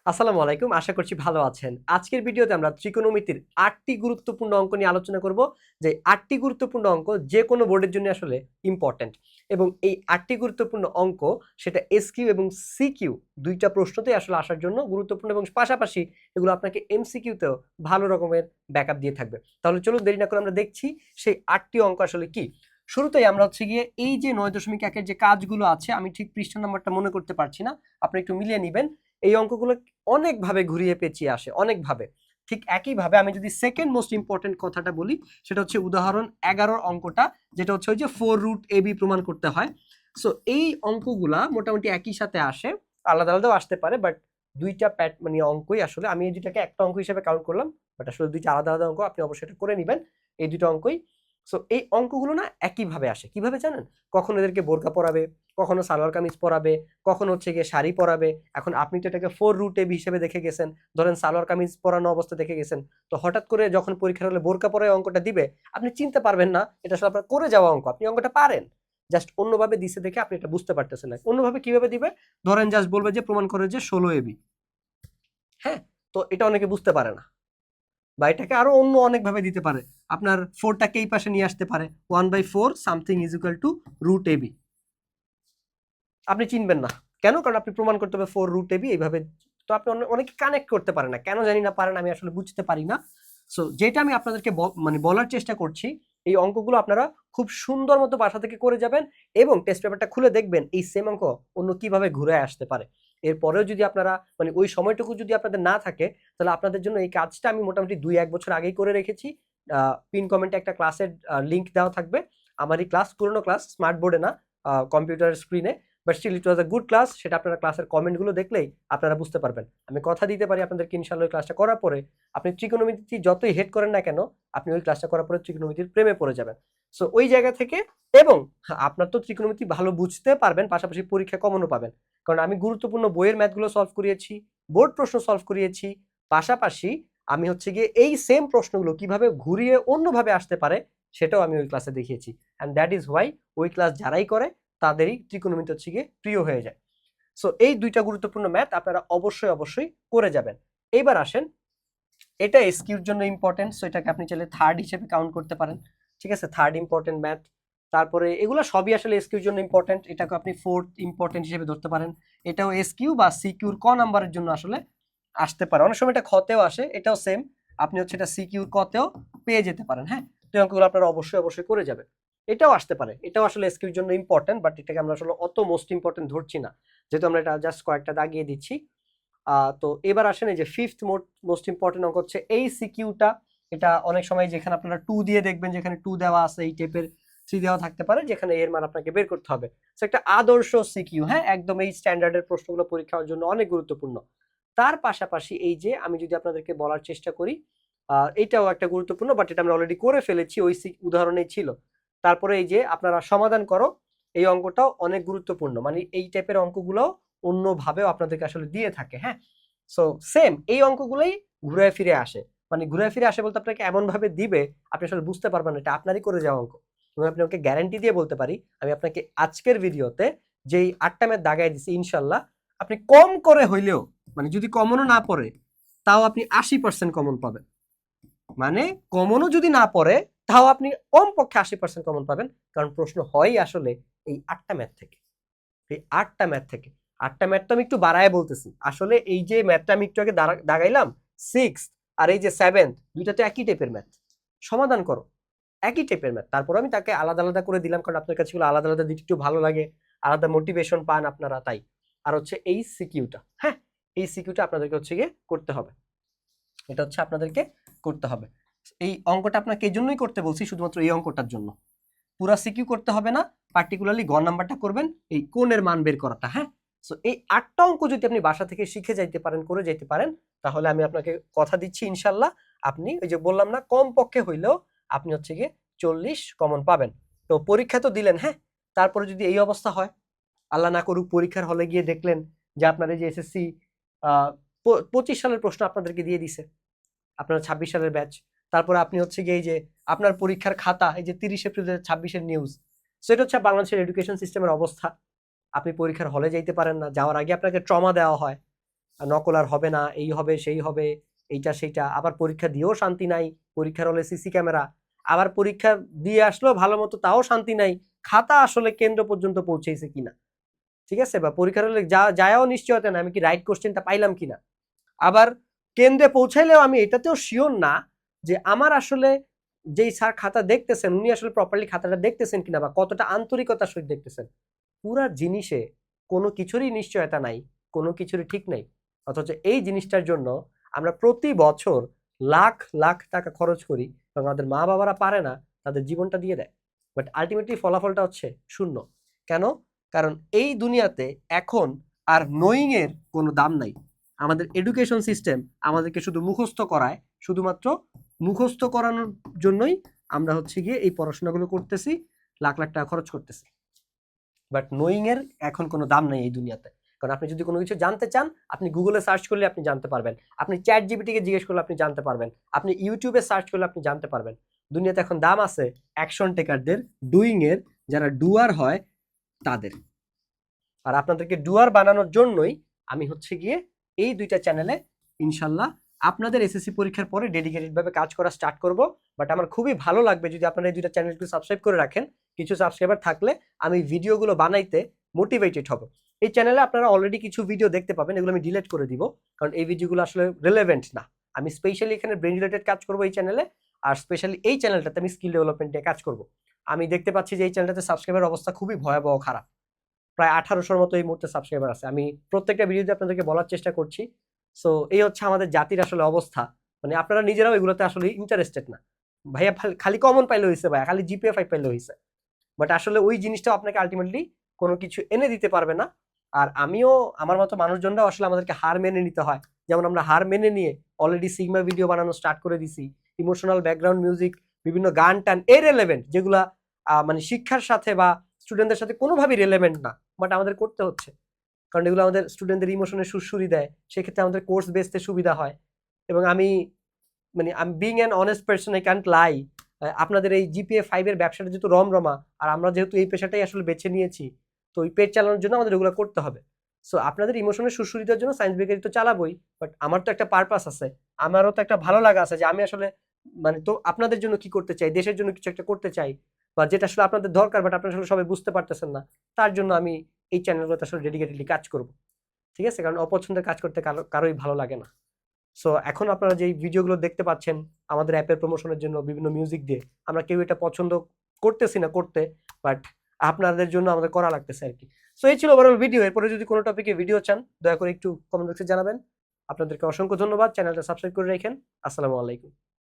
আসসালামু আলাইকুম, আশা করছি ভালো আছেন। আজকের ভিডিওতে আমরা ত্রিকোণমিতির ৮টি গুরুত্বপূর্ণ অঙ্ক নিয়ে আলোচনা করব। যে ৮টি গুরুত্বপূর্ণ অঙ্ক যে কোনো বোর্ডের জন্য আসলে ইম্পর্টেন্ট। এবং এই ৮টি গুরুত্বপূর্ণ অঙ্ক সেটা এসকিউ এবং সিকিউ দুইটা প্রশ্নতেই আসলে আসার জন্য গুরুত্বপূর্ণ, এবং পাশাপাশি এগুলো আপনাকে এমসিকিউতেও ভালো রকমের ব্যাকআপ দিয়ে থাকবে। তাহলে চলুন দেরি না করে আমরা দেখছি সেই ৮টি অঙ্ক আসলে কি। শুরুতেই আমরা হচ্ছে গিয়ে এই যে ৯.১ যে কাজগুলো আছে, আমি ঠিক পৃষ্ঠা নাম্বারটা মনে করতে পারছি না, আপনি একটু মিলিয়ে নেবেন। এই অঙ্কগুলো অনেকভাবে ঘুরিয়ে পেঁচিয়ে আসে, অনেকভাবে। ঠিক একইভাবে আমি যদি সেকেন্ড মোস্ট ইম্পর্টেন্ট কথাটা বলি, সেটা হচ্ছে উদাহরণ 11 অঙ্কটা, যেটা হচ্ছে ওই যে 4√ab প্রমাণ করতে হয়। সো এই অঙ্কগুলা মোটামুটি একই সাথে আসে, আলাদা আলাদাও আসতে পারে, বাট দুইটা মানে অঙ্কই আসলে আমি এই দুইটাকে একটা অঙ্ক হিসেবে কাউন্ট করলাম, বাট আসলে দুইটা আলাদা আলাদা অঙ্ক, আপনি অবশ্যই এটা করে নেবেন এই দুটো অঙ্কই। সো এই অঙ্কগুলো না একইভাবে আসে, কিভাবে জানেন? কখনো এদেরকে বোরকা পরাবে, কখনো সালোয়ার কামিজ পরাবে, কখনো হচ্ছে গিয়ে শাড়ি পরাবে। এখন আপনি তো এটাকে 4√ab হিসেবে দেখে গেছেন, ধরেন সালোয়ার কামিজ পরানো অবস্থা দেখে গেছেন, তো হঠাৎ করে যখন পরীক্ষার হলে বোরকা পরে অঙ্কটা দিবে, আপনি চিনতে পারবেন না এটা আসলে আপনার করে যাওয়া অঙ্ক, আপনি অঙ্কটা পারেন, জাস্ট অন্যভাবে দিছে দেখে আপনি এটা বুঝতে পারতেছেন না। অন্যভাবে কিভাবে দিবে? ধরেন জাস্ট বলবে যে প্রমাণ করে যে 16ab। হ্যাঁ, তো এটা অনেকে বুঝতে পারে না, বা এটাকে আরো অন্য অনেকভাবে দিতে পারে। আপনার 4টাকে এই পাশে নিয়ে আসতে পারে, 1/4 something is equal to √ab। আপনি চিনবেন না কেন? কারণ আপনি প্রমাণ করতে হবে 4√ab এইভাবে। তো আপনি অনেকে কানেক্ট করতে পারেন না, কেন জানি না পারেন, আমি আসলে বুঝতে পারি না। সো যেটা আমি আপনাদেরকে মানে বলার চেষ্টা করছি, এই অঙ্কগুলো আপনারা খুব সুন্দর মতো বাসা থেকে করে যাবেন, এবং টেস্ট পেপারটা খুলে দেখবেন এই সেম অঙ্ক অন্য কিভাবে ঘুরে আসতে পারে। এরপরেও যদি আপনারা মানে ওই সময়টুকু যদি আপনাদের না থাকে, তাহলে আপনাদের জন্য এই কাজটা আমি মোটামুটি 2-1 বছর আগেই করে রেখেছি। পিন কমেন্টে একটা ক্লাসের লিঙ্ক দেওয়া থাকবে। আমার এই ক্লাস, পুরোনো ক্লাস, স্মার্ট বোর্ডে না, কম্পিউটার স্ক্রিনে, but still it was a good class. সেটা আপনারা ক্লাসের কমেন্টগুলো দেখলেই আপনারা বুঝতে পারবেন। আমি কথা দিতে পারি আপনাদেরকে, ইনশাআল্লাহ ওই ক্লাসটা করার পরে আপনি ত্রিকোণমিতি যতই হেড করেন না কেন, আপনি ওই ক্লাসটা করার পরে ত্রিকোণমিতির প্রেমে পড়ে যাবেন। সো ওই জায়গা থেকে, এবং আপনার তো ত্রিকোণমিতি ভালো বুঝতে পারবেন, পাশাপাশি পরীক্ষা কমনও পাবেন, কারণ আমি গুরুত্বপূর্ণ বইয়ের ম্যাথগুলো সলভ করিয়েছি, বোর্ড প্রশ্ন সলভ করিয়েছি, পাশাপাশি আমি হচ্ছে গিয়ে এই সেম প্রশ্নগুলো কিভাবে ঘুরিয়ে অন্যভাবে আসতে পারে সেটাও আমি ওই ক্লাসে দেখিয়েছি। অ্যান্ড দ্যাট ইজ হোয়াই ওই ক্লাস যারাই করে তাদেরই ত্রিকোণমিতি হচ্ছে গিয়ে প্রিয় হয়ে যায়। সো এই দুইটা গুরুত্বপূর্ণ ম্যাথ আপনারা অবশ্যই অবশ্যই করে যাবেন। এইবার আসেন, এটা এসকিউর জন্য ইম্পর্টেন্ট, সো এটাকে আপনি চাইলে থার্ড হিসেবে কাউন্ট করতে পারেন। ঠিক আছে, থার্ড ইম্পর্টেন্ট ম্যাথ। তারপরে এগুলো সবই আসলে এসকিউর জন্য ইম্পর্টেন্ট, এটাকে আপনি ফোর্থ ইম্পর্টেন্ট হিসেবে ধরতে পারেন। এটাও এসকিউ বা সিকিউর ক নাম্বারের জন্য আসলে আসতে পারে, অনেক সময় এটা খতেও আসে, এটাও সেম। আপনি হচ্ছে এটা সিকিউর কতেও পেয়ে যেতে পারেন। হ্যাঁ, তো অঙ্কগুলো আপনারা অবশ্যই অবশ্যই করে যাবেন। এটাও আসতে পারে, এটাও আসলে এসকিউর জন্য ইম্পর্টেন্ট, বাট এটাকে আমরা আসলে অত মোস্ট ইম্পর্টেন্ট ধরছি না, যেহেতু আমরা এটা জাস্ট কয়েকটা দাগিয়ে দিচ্ছি। তো এবার আসেন এই যে ফিফথ মোস্ট ইম্পর্টেন্ট অঙ্ক হচ্ছে এই সিকিউটা। এটা অনেক সময় যেখানে আপনারা 2 দিয়ে দেখবেন, যেখানে 2 দেওয়া আছে এই টাইপের 3 দেওয়া থাকতে পারে, যেখানে এর মান আপনাকে বের করতে হবে। তো একটা আদর্শ সিকিউ, হ্যাঁ, একদম এই স্ট্যান্ডার্ডের প্রশ্নগুলো পরীক্ষার জন্য অনেক গুরুত্বপূর্ণ। তার পাশাপাশি এই যে আমি যদি আপনাদেরকে বলার চেষ্টা করি, এটাও একটা গুরুত্বপূর্ণ, বাট এটা আমরা অলরেডি করে ফেলেছি, ওই উদাহরণেই ছিল। তারপরে এই যে আপনারা সমাধান করো, এই অঙ্কটাও অনেক গুরুত্বপূর্ণ, মানে এই টাইপের অঙ্কগুলো অন্যভাবেও আপনাদেরকে আসলে দিয়ে থাকে। হ্যাঁ, সো সেম এই অঙ্কগুলোই ঘুরে ফিরে আসে, মানে ঘুরে ফিরে আসে বলতে আপনাকে এমন ভাবে দিবে আপনি আসলে বুঝতে পারবেন এটা আপনারই করে যাওয়া অঙ্ক। এবং আপনি ওকে গ্যারান্টি দিয়ে বলতে পারি, আমি আপনাকে আজকের ভিডিওতে যেই 8টা ম্যাথ দাগাই দিছি, ইনশাল্লাহ আপনি কম করে হইলেও, মানে যদি কমনও না পড়ে, তাও আপনি 80% কমন পাবেন। মানে কমনও যদি না পড়ে, তাও আপনি কমপক্ষে 80% কমন পাবেন, কারণ প্রশ্ন হয় আসলে এই 8টা ম্যাথ থেকে। এই 8টা ম্যাথ থেকে, 8টা ম্যাথ তো আমি একটু বাড়ায় বলতেছি, আসলে এই যে ম্যাথটা আমি একটু আগে দাগাইলাম, 6 আর এই যে 7, দুইটা তো একই টাইপের ম্যাথ। সমাধান করো, একই টাইপের ম্যাথ। তারপর আমি তাকে আলাদা আলাদা করে দিলাম, কারণ আপনার কাছে আলাদা আলাদা দিতে একটু ভালো লাগে, আলাদা মোটিভেশন পান আপনারা, তাই। আর হচ্ছে এই সিকিউটা, হ্যাঁ, এই সিকিউটা আপনাদেরকে হচ্ছে গিয়ে করতে হবে, এটা হচ্ছে আপনাদেরকে করতে হবে। এই অঙ্কটা আপনাকে এই জন্যই করতে বলছি, শুধুমাত্র এই অঙ্কটার জন্য। পুরা সিকিউ করতে হবে না, পার্টিকুলারলি গ নাম্বারটা করবেন, এই কোণের মান বের করাটা। হ্যাঁ, সো এই 8টা অঙ্ক যদি আপনি বাসা থেকে শিখে যাইতে পারেন, করে যাইতে পারেন, তাহলে আমি আপনাকে কথা দিচ্ছি ইনশাল্লাহ আপনি ওই যে বললাম না, কম পক্ষে হইলেও আপনি হচ্ছে গিয়ে 40 কমন পাবেন। তো পরীক্ষা তো দিলেন, হ্যাঁ, তারপরে যদি এই অবস্থা হয়, আল্লাহ না করুক, পরীক্ষার হলে গিয়ে দেখলেন যে আপনার এই যে এসএসসি 25 সালের প্রশ্ন আপনাদেরকে দিয়ে দিছে, আপনার 26 সালের ব্যাচ, তারপরে আপনি হচ্ছে গিয়ে এই যে আপনার পরীক্ষার খাতা, এই যে 30 এপ্রিল 2026-এর নিউজ, সেটা হচ্ছে বাংলাদেশের এডুকেশন সিস্টেমের অবস্থা। আপনি পরীক্ষার হলে যাইতে পারেন না, যাওয়ার আগে আপনাকে ট্রমা দেওয়া হয়, নকল আর হবে না, এই হবে সেই হবে, এইটা সেইটা, আবার পরীক্ষা দিয়েও শান্তি নাই, পরীক্ষার হলে সিসি ক্যামেরা, আবার পরীক্ষা দিয়ে আসলো ভালো মতো তাও শান্তি নাই, খাতা আসলে কেন্দ্র পর্যন্ত পৌঁছেছে কিনা, ঠিক আছে, বা পরীক্ষার হলে যায়ও নিশ্চয়তা না আমি কি রাইট কোশ্চেনটা পাইলাম কিনা। আবার কেন্দ্রে পৌঁছাইলেও আমি এটাতেও শিওর না যে আমার আসলে যেই স্যার খাতা দেখতেছেন উনি আসলে প্রপারলি খাতাটা দেখতেছেন কিনা বা কতটা আন্তরিকতার সহিত দেখতেছেন। পুরা জিনিসে কোনো কিছুরই নিশ্চয়তা নাই, কোনো কিছুরই ঠিক নাই। অথচ এই জিনিসটার জন্য আমরা প্রতি বছর লাখ লাখ টাকা খরচ করি এবং আমাদের মা বাবারা পারে না, তাদের জীবনটা দিয়ে দেয়, বাট আলটিমেটলি ফলাফলটা হচ্ছে শূন্য। কেন? কারণ এই দুনিয়াতে এখন আর নোয়িং এর কোনো দাম নাই। আমাদের এডুকেশন সিস্টেম আমাদেরকে শুধু মুখস্থ করায়, শুধুমাত্র মুখস্থ করানোর জন্যই আমরা হচ্ছে গিয়ে এই পড়াশোনাগুলো করতেছি, লাখ লাখ টাকা খরচ করতেছি, বাট নোয়িং এর এখন কোনো দাম নেই এই দুনিয়াতে। কারণ আপনি যদি কোনো কিছু জানতে চান আপনি গুগলে সার্চ করলে আপনি জানতে পারবেন, আপনি চ্যাট জিপিটিকে জিজ্ঞেস করলে আপনি জানতে পারবেন, আপনি ইউটিউবে সার্চ করলে আপনি জানতে পারবেন। দুনিয়াতে এখন দাম আছে অ্যাকশন টেকারদের, ডুইং এর, যারা ডুয়ার হয় তাদের। আর আপনাদেরকে ডুয়ার বানানোর জন্যই আমি হচ্ছে গিয়ে এই দুইটা চ্যানেলে ইনশাল্লাহ আপনাদের এসএসসি পরীক্ষার পরে ডেডিকেটেড ভাবে কাজ করা স্টার্ট করব। বাট আমার খুবই ভালো লাগবে যদি আপনারা এই দুইটা চ্যানেলকে সাবস্ক্রাইব করে রাখেন। কিছু সাবস্ক্রাইবার থাকলে আমি ভিডিওগুলো বানাইতে মোটিভেটেড হব। এই চ্যানেলে আপনারা অলরেডি কিছু ভিডিও দেখতে পাবেন, এগুলো আমি ডিলিট করে দিব কারণ এই ভিডিওগুলো আসলে রিলেভেন্ট না। আমি স্পেশালি এখানে ব্রেন রিলেটেড কাজ করব এই চ্যানেলে, আর স্পেশালি এই চ্যানেলটাতে আমি স্কিল ডেভেলপমেন্ট নিয়ে কাজ করব। আমি দেখতে পাচ্ছি যে এই চ্যানেলটাতে সাবস্ক্রাইবার অবস্থা খুবই ভয়াবহ খারাপ, প্রায় 1800-র মতো এই মুহূর্তে সাবস্ক্রাইবার আছে। আমি প্রত্যেকটা ভিডিওতে আপনাদেরকে বলার চেষ্টা করছি। সো এই হচ্ছে আমাদের জাতির আসলে অবস্থা, মানে আপনারা নিজেরাও এগুলোতে আসলে ইন্টারেস্টেড না। ভাইয়া খালি কমন পাইলে হয়েছে, ভাইয়া খালি জিপিএ 5 পাইলে হয়েছে, বাট আসলে ওই জিনিসটাও আপনাকে আলটিমেটলি কোনো কিছু এনে দিতে পারবে না। আর আমিও আমার মতো মানুষজনরাও আসলে আমাদেরকে হার মেনে নিতে হয়। যেমন আমরা হার মেনে নিয়ে অলরেডি সিগমা ভিডিও বানানো স্টার্ট করে দিছি, ইমোশনাল ব্যাকগ্রাউন্ড মিউজিক, বিভিন্ন গান টান ইররিলেভেন্ট যেগুলা মানে শিক্ষার সাথে বা স্টুডেন্টদের সাথে কোনোভাবেই রিলেভেন্ট না, বাট আমাদের করতে হচ্ছে কারণ এগুলো আমাদের স্টুডেন্টদের ইমোশনের সুরসুরি দেয়, সেক্ষেত্রে আমাদের কোর্স বেসতে সুবিধা হয়। এবং আমি মানে আমি being an honest person, I can't lie, আপনাদের এই জিপিএ 5 এর ব্যবসাটা যেহেতু রমরমা আর আমরা যেহেতু এই পেশাটাই আসলে বেছে নিয়েছি, তো ওই পেজ চালানোর জন্য আমাদের এগুলো করতে হবে। সো আপনাদের ইমোশনের সুরসুরি দেওয়ার জন্য সায়েন্স বেকারি তো চালাবোই, বাট আমার তো একটা পারপাস আছে, আমারও তো একটা ভালো লাগা আছে যে আমি আসলে মানে তো আপনাদের জন্য কি করতে চাই, দেশের জন্য কিছু একটা করতে চাই, বা যেটা আসলে আপনাদের দরকার বাট আপনারা আসলে সবাই বুঝতে পারতেছেন না, তার জন্য আমি এই চ্যানেলগুলোতে আসলে ডেডিকেটেডলি কাজ করব। ঠিক আছে, কারণ অপছন্দের কাজ করতে কারোই ভালো লাগে না। সো এখন আপনারা যে ভিডিওগুলো দেখতে পাচ্ছেন আমাদের অ্যাপের প্রমোশনের জন্য বিভিন্ন মিউজিক দিয়ে, আমরা কেউ এটা পছন্দ করতেছি না করতে, বাট আপনাদের জন্য আমাদের করা লাগতেছে আর কি। সো এই ছিল ওভারঅল ভিডিও। এরপরে যদি কোনো টপিকে ভিডিও চান দয়া করে একটু কমেন্ট বক্সে জানাবেন। আপনাদেরকে অসংখ্য ধন্যবাদ, চ্যানেলটা সাবস্ক্রাইব করে রাখেন। আসসালামু আলাইকুম।